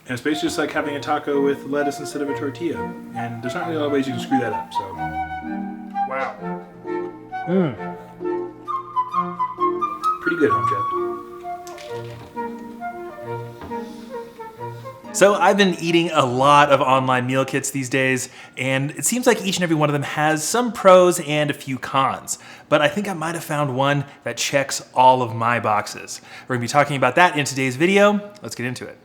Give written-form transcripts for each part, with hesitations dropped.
And it's basically just like having a taco with lettuce instead of a tortilla. And there's not really a lot of ways you can screw that up, so. Wow. Pretty good, Home Chef. So I've been eating a lot of online meal kits these days, and it seems like each and every one of them has some pros and a few cons. But I think I might have found one that checks all of my boxes. We're gonna be talking about that in today's video. Let's get into it.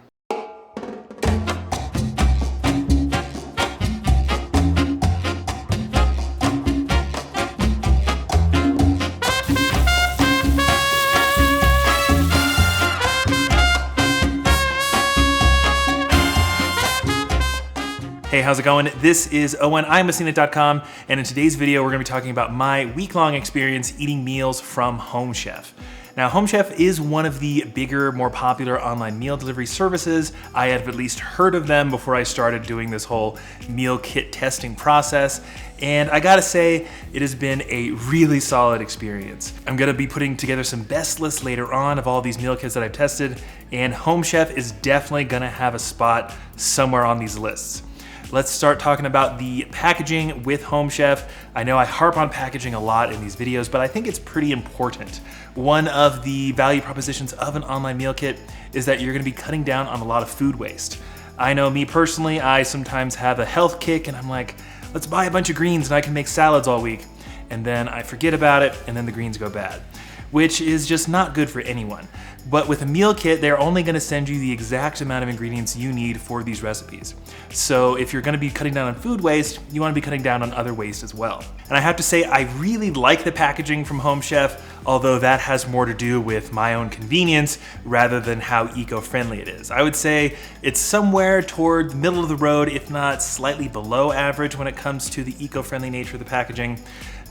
Hey, how's it going? This is Owen, I'm with CNET.com, and in today's video, we're gonna be talking about my week-long experience eating meals from Home Chef. Now, Home Chef is one of the bigger, more popular online meal delivery services. I had at least heard of them before I started doing this whole meal kit testing process, and I gotta say, it has been a really solid experience. I'm gonna be putting together some best lists later on of all these meal kits that I've tested, and Home Chef is definitely gonna have a spot somewhere on these lists. Let's start talking about the packaging with Home Chef. I know I harp on packaging a lot in these videos, but I think it's pretty important. One of the value propositions of an online meal kit is that you're gonna be cutting down on a lot of food waste. I know me personally, I sometimes have a health kick and I'm like, let's buy a bunch of greens and I can make salads all week. And then I forget about it and then the greens go bad, which is just not good for anyone. But with a meal kit, they're only gonna send you the exact amount of ingredients you need for these recipes. So if you're gonna be cutting down on food waste, you wanna be cutting down on other waste as well. And I have to say, I really like the packaging from Home Chef, although that has more to do with my own convenience rather than how eco-friendly it is. I would say it's somewhere toward the middle of the road, if not slightly below average when it comes to the eco-friendly nature of the packaging,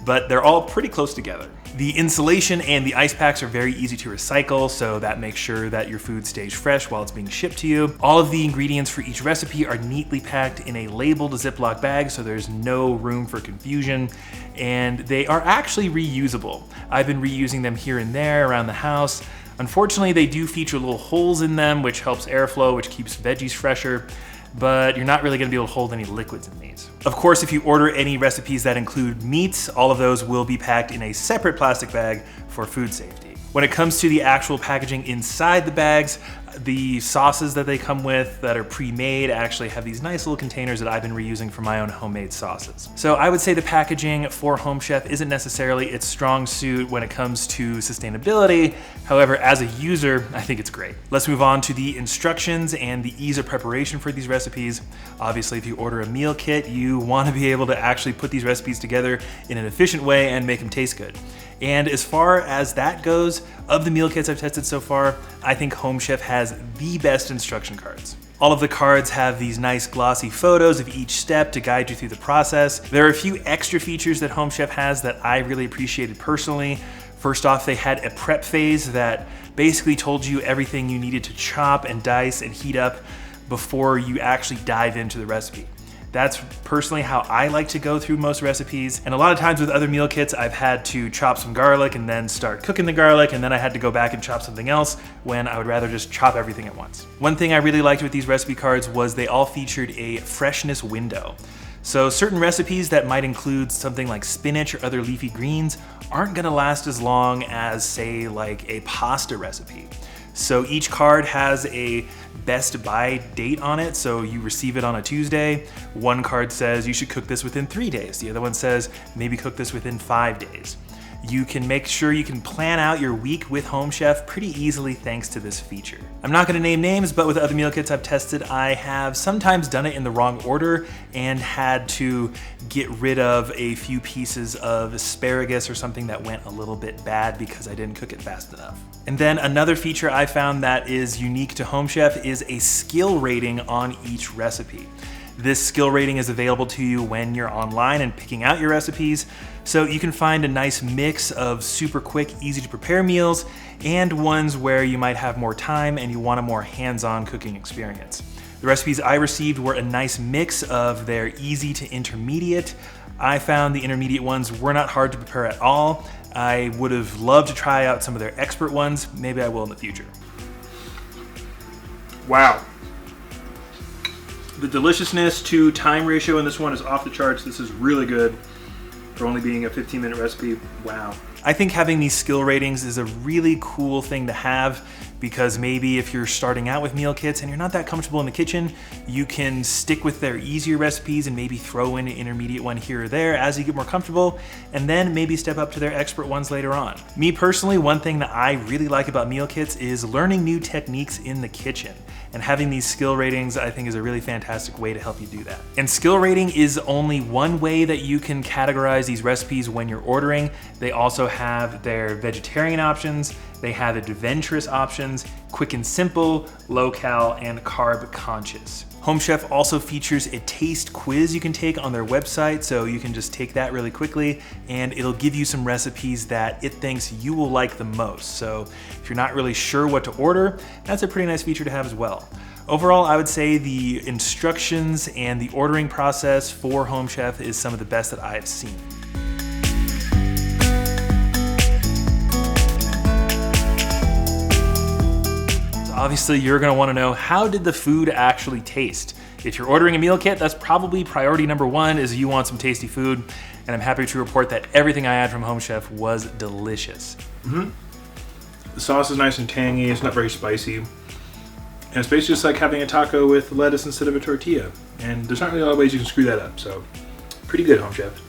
but they're all pretty close together. The insulation and the ice packs are very easy to recycle, so that makes sure that your food stays fresh while it's being shipped to you. All of the ingredients for each recipe are neatly packed in a labeled Ziploc bag, so there's no room for confusion, and they are actually reusable. I've been reusing them here and there around the house. Unfortunately, they do feature little holes in them, which helps airflow, which keeps veggies fresher, but you're not really gonna be able to hold any liquids in these. Of course, if you order any recipes that include meats, all of those will be packed in a separate plastic bag for food safety. When it comes to the actual packaging inside the bags, the sauces that they come with that are pre-made actually have these nice little containers that I've been reusing for my own homemade sauces. So I would say the packaging for Home Chef isn't necessarily its strong suit when it comes to sustainability. However, as a user, I think it's great. Let's move on to the instructions and the ease of preparation for these recipes. Obviously, if you order a meal kit, you want to be able to actually put these recipes together in an efficient way and make them taste good. And as far as that goes, of the meal kits I've tested so far, I think Home Chef has the best instruction cards. All of the cards have these nice glossy photos of each step to guide you through the process. There are a few extra features that Home Chef has that I really appreciated personally. First off, they had a prep phase that basically told you everything you needed to chop and dice and heat up before you actually dive into the recipe. That's personally how I like to go through most recipes. And a lot of times with other meal kits, I've had to chop some garlic and then start cooking the garlic, and then I had to go back and chop something else when I would rather just chop everything at once. One thing I really liked with these recipe cards was they all featured a freshness window. So certain recipes that might include something like spinach or other leafy greens aren't gonna last as long as, say, like a pasta recipe. So each card has a best buy date on it, so you receive it on a Tuesday. One card says you should cook this within 3 days. The other one says maybe cook this within 5 days. You can make sure you can plan out your week with Home Chef pretty easily thanks to this feature. I'm not gonna name names, but with other meal kits I've tested, I have sometimes done it in the wrong order and had to get rid of a few pieces of asparagus or something that went a little bit bad because I didn't cook it fast enough. And then another feature I found that is unique to Home Chef is a skill rating on each recipe. This skill rating is available to you when you're online and picking out your recipes, so you can find a nice mix of super quick, easy to prepare meals and ones where you might have more time and you want a more hands-on cooking experience. The recipes I received were a nice mix of their easy to intermediate. I found the intermediate ones were not hard to prepare at all. I would have loved to try out some of their expert ones. Maybe I will in the future. Wow. The deliciousness to time ratio in this one is off the charts. This is really good for only being a 15-minute recipe. Wow. I think having these skill ratings is a really cool thing to have, because maybe if you're starting out with meal kits and you're not that comfortable in the kitchen, you can stick with their easier recipes and maybe throw in an intermediate one here or there as you get more comfortable, and then maybe step up to their expert ones later on. Me personally, one thing that I really like about meal kits is learning new techniques in the kitchen. And having these skill ratings, I think, is a really fantastic way to help you do that. And skill rating is only one way that you can categorize these recipes when you're ordering. They also have their vegetarian options, they have adventurous options, quick and simple, low-cal, and carb-conscious. Home Chef also features a taste quiz you can take on their website, so you can just take that really quickly and it'll give you some recipes that it thinks you will like the most. So if you're not really sure what to order, that's a pretty nice feature to have as well. Overall, I would say the instructions and the ordering process for Home Chef is some of the best that I have seen. Obviously, you're gonna wanna know, how did the food actually taste? If you're ordering a meal kit, that's probably priority number one, is you want some tasty food. And I'm happy to report that everything I had from Home Chef was delicious. The sauce is nice and tangy, it's not very spicy. And it's basically just like having a taco with lettuce instead of a tortilla. And there's not really a lot of ways you can screw that up, so pretty good, Home Chef.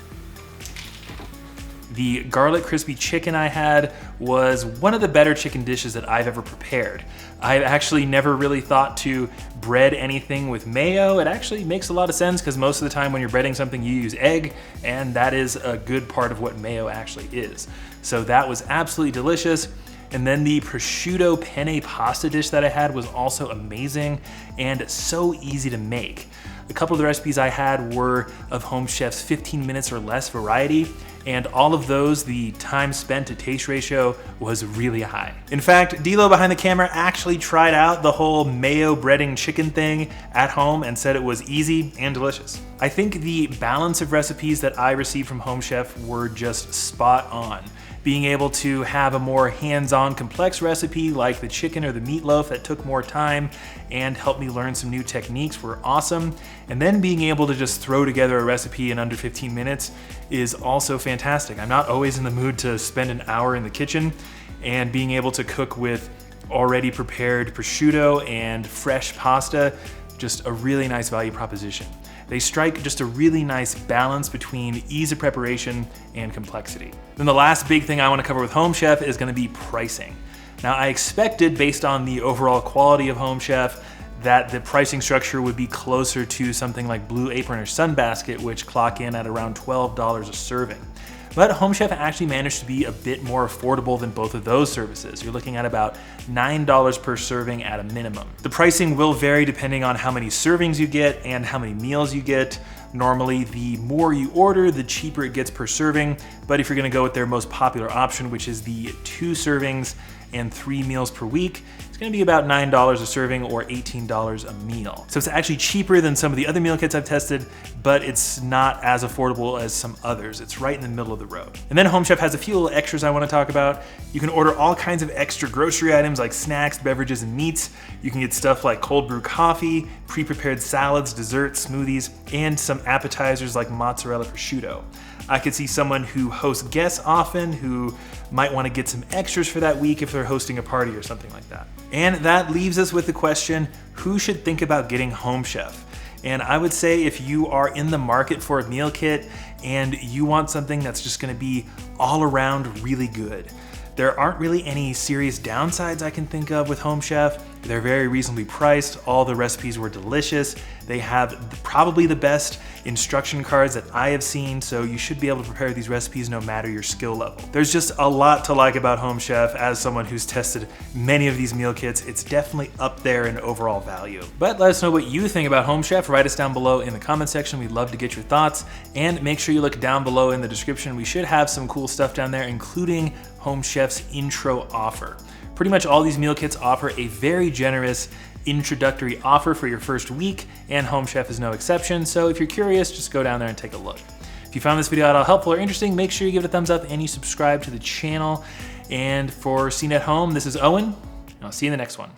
The garlic crispy chicken I had was one of the better chicken dishes that I've ever prepared. I've actually never really thought to bread anything with mayo. It actually makes a lot of sense, because most of the time when you're breading something you use egg, and that is a good part of what mayo actually is. So that was absolutely delicious. And then the prosciutto penne pasta dish that I had was also amazing and so easy to make. A couple of the recipes I had were of Home Chef's 15 minutes or less variety, and all of those, the time spent to taste ratio was really high. In fact, D-Lo behind the camera actually tried out the whole mayo breading chicken thing at home and said it was easy and delicious. I think the balance of recipes that I received from Home Chef were just spot on. Being able to have a more hands-on complex recipe like the chicken or the meatloaf that took more time and helped me learn some new techniques were awesome. And then being able to just throw together a recipe in under 15 minutes is also fantastic. I'm not always in the mood to spend an hour in the kitchen, and being able to cook with already prepared prosciutto and fresh pasta, just a really nice value proposition. They strike just a really nice balance between ease of preparation and complexity. Then the last big thing I want to cover with Home Chef is going to be pricing. Now, I expected, based on the overall quality of Home Chef, that the pricing structure would be closer to something like Blue Apron or Sunbasket, which clock in at around $12 a serving. But Home Chef actually managed to be a bit more affordable than both of those services. You're looking at about $9 per serving at a minimum. The pricing will vary depending on how many servings you get and how many meals you get. Normally, the more you order, the cheaper it gets per serving. But if you're gonna go with their most popular option, which is the 2 servings and 3 meals per week, it's gonna be about $9 a serving or $18 a meal. So it's actually cheaper than some of the other meal kits I've tested, but it's not as affordable as some others. It's right in the middle of the road. And then Home Chef has a few little extras I wanna talk about. You can order all kinds of extra grocery items like snacks, beverages, and meats. You can get stuff like cold brew coffee, pre-prepared salads, desserts, smoothies, and some appetizers like mozzarella prosciutto. I could see someone who hosts guests often who might want to get some extras for that week if they're hosting a party or something like that. And that leaves us with the question, who should think about getting Home Chef? And I would say if you are in the market for a meal kit and you want something that's just going to be all around really good, there aren't really any serious downsides I can think of with Home Chef. They're very reasonably priced. All the recipes were delicious. They have probably the best instruction cards that I have seen, so you should be able to prepare these recipes no matter your skill level. There's just a lot to like about Home Chef. As someone who's tested many of these meal kits, it's definitely up there in overall value. But let us know what you think about Home Chef. Write us down below in the comment section. We'd love to get your thoughts. And make sure you look down below in the description. We should have some cool stuff down there, including Home Chef's intro offer. Pretty much all these meal kits offer a very generous introductory offer for your first week, and Home Chef is no exception. So if you're curious, just go down there and take a look. If you found this video at all helpful or interesting, make sure you give it a thumbs up and you subscribe to the channel. And for CNET Home, this is Owen, and I'll see you in the next one.